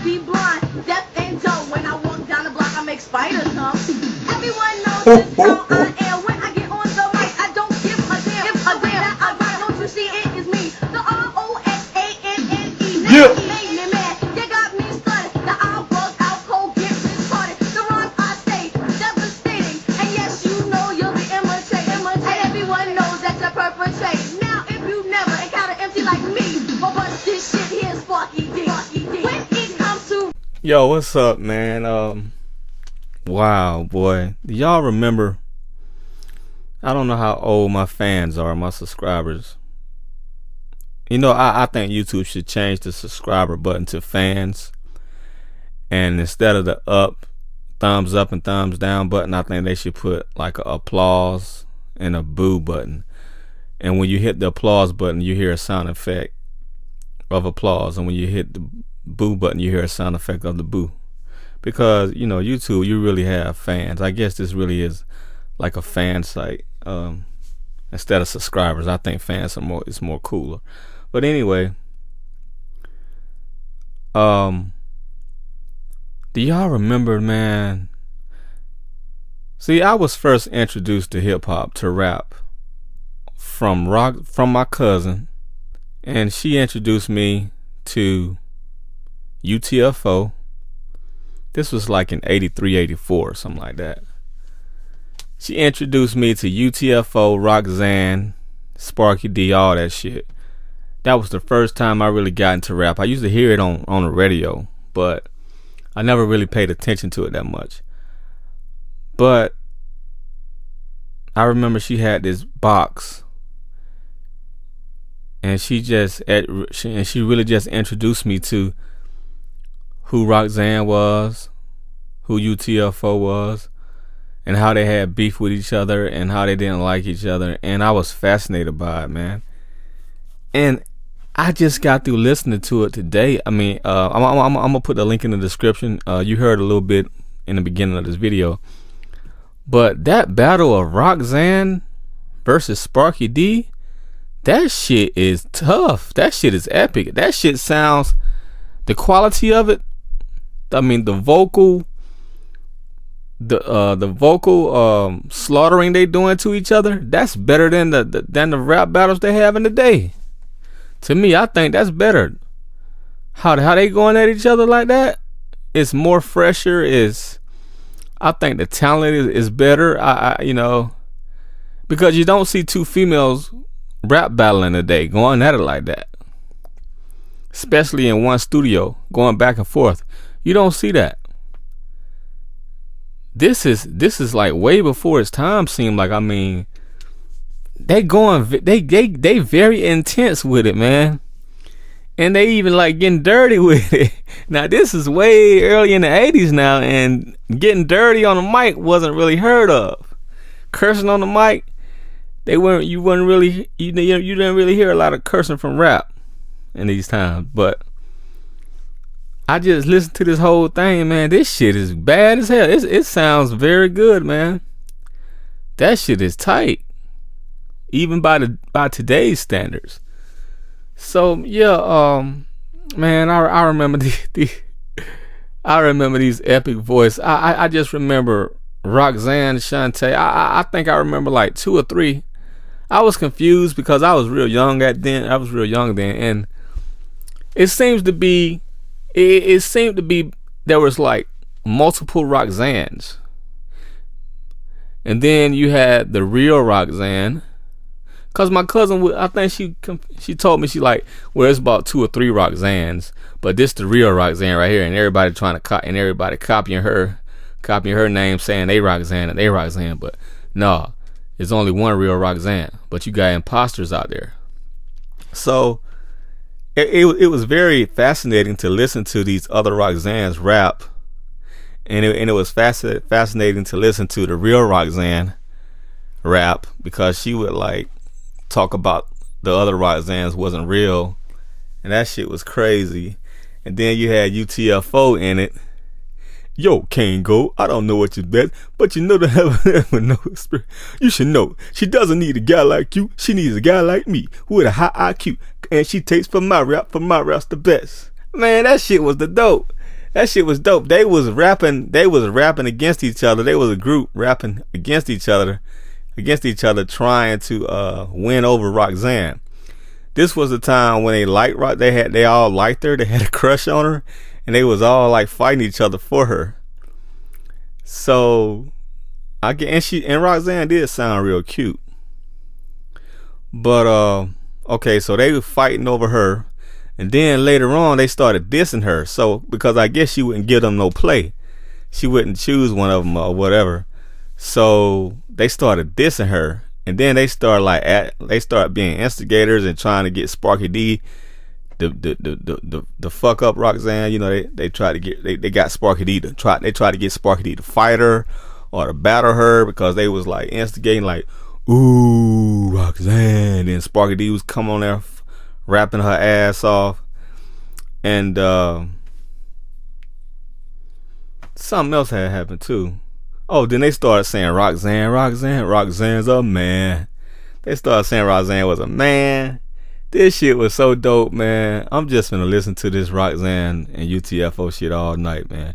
be blind, deaf and dumb. When I walk down the block, I make spiders come. Everyone knows just how I am. When I get on the mic, I don't give a damn. If a damn that I rock, don't you see it is me, the ROXANNE. Yeah. Made me mad, you got me stunned. The I bug out cold, get retarded. The rhyme I say, devastating. And yes, you know you'll be imitating. And everyone knows that you're perpetrating. Now, if you never encounter MC like me, but bust this shit here, Sparky Dee. When it comes to Yo, what's up, man? Wow, boy. Do y'all remember? I don't know how old my fans are, my subscribers. You know, I think YouTube should change the subscriber button to fans. And instead of the thumbs up and thumbs down button, I think they should put like a applause and a boo button. And when you hit the applause button, you hear a sound effect of applause. And when you hit the boo button, you hear a sound effect of the boo. Because, you know, YouTube, you really have fans. I guess this really is like a fan site. Instead of subscribers, I think fans are more cooler. But anyway, do y'all remember, man? See, I was first introduced to hip hop, to rap, from my cousin, and she introduced me to UTFO. This was like in 83, 84 or something like that. She introduced me to UTFO, Roxanne, Sparky Dee, all that shit. That was the first time I really got into rap. I used to hear it on the radio, but I never really paid attention to it that much. But I remember she had this box, and she really just introduced me to who Roxanne was, who UTFO was, and how they had beef with each other and how they didn't like each other. And I was fascinated by it, man. And I just got through listening to it today. I mean, I'm gonna put the link in the description. You heard a little bit in the beginning of this video. But that battle of Roxanne versus Sparky Dee, that shit is tough. That shit is epic. That shit sounds, the quality of it, I mean, the vocal slaughtering they doing to each other, that's better than the rap battles they have in the day. To me, I think that's better. How they going at each other like that, it's more fresher. I think the talent is better. You know, because you don't see two females rap battling today, going at it like that, especially in one studio, going back and forth. You don't see that. This is like way before its time. Seemed like, I mean, they very intense with it, man, and they even like getting dirty with it. Now this is way early in the 80s now, and getting dirty on the mic wasn't really heard of. Cursing on the mic, you didn't really hear a lot of cursing from rap in these times. But I just listened to this whole thing, man. This shit is bad as hell. It sounds very good, man. That shit is tight, even by today's standards. So yeah, man, I remember I remember these epic voices. I just remember Roxanne, Shantae. I think I remember like 2 or 3. I was confused because I was real young then, and it seemed to be there was like multiple Roxannes, and then you had the Real Roxanne. Cause my cousin, I think she told me, she like, well, it's about 2 or 3 Roxannes, but this the Real Roxanne right here, and everybody copying her name, saying they Roxanne, but no, there's only one Real Roxanne, but you got imposters out there. So it was very fascinating to listen to these other Roxannes rap, and it was fascinating to listen to the Real Roxanne rap, because she would like talk about the other Roxannes wasn't real, and that shit was crazy. And then you had UTFO in it. Yo, Kango, I don't know what you bet, but you know the heaven no spirit. You should know, she doesn't need a guy like you. She needs a guy like me with a high IQ, and she takes from my rap's the best. Man, that shit was the dope. That shit was dope. They was rapping against each other. They was a group rapping against each other, trying to win over Roxanne. This was the time when they all liked her. They had a crush on her, and they was all like fighting each other for her. So and Roxanne did sound real cute. But okay, so they were fighting over her, and then later on they started dissing her. So because I guess she wouldn't give them no play, she wouldn't choose one of them or whatever. So they started dissing her, and then they started being instigators and trying to get Sparky Dee the fuck up Roxanne. You know, they tried to get they got Sparky Dee to get Sparky Dee to fight her or to battle her, because they was like instigating, like, ooh, Roxanne. And Sparky Dee was coming on there rapping her ass off. And something else had happened too. Oh, then they started saying Roxanne's a man. They started saying Roxanne was a man. This shit was so dope, man. I'm just gonna listen to this Roxanne and UTFO shit all night, man.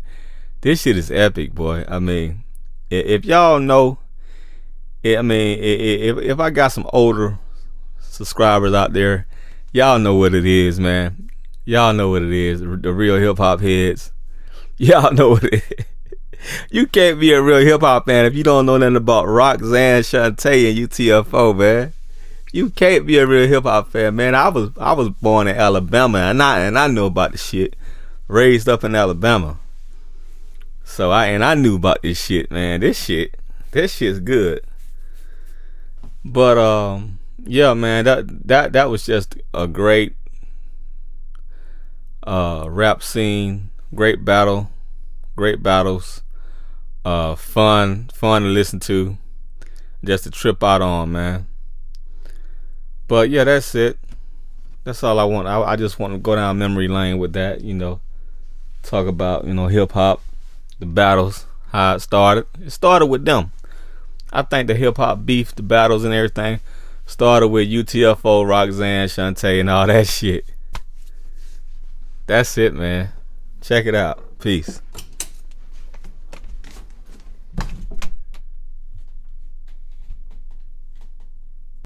This shit is epic, boy. I mean, if y'all know, if I got some older subscribers out there, y'all know what it is, man. Y'all know what it is. The real hip hop heads. Y'all know what it is. You can't be a real hip hop fan if you don't know nothing about Roxanne, Shantae, and UTFO, man. You can't be a real hip hop fan, man. I was born in Alabama, and I know about the shit. Raised up in Alabama. So I knew about this shit, man. This shit's good. But yeah, man, that was just a great rap scene, great battles, fun to listen to, just to trip out on, man. But yeah, that's it. That's all I want. I just want to go down memory lane with that, you know, talk about, you know, hip hop, the battles, how it started. It started with them. I think the hip hop beef, the battles and everything started with UTFO, Roxanne, Shantae, and all that shit. That's it, man. Check it out. Peace.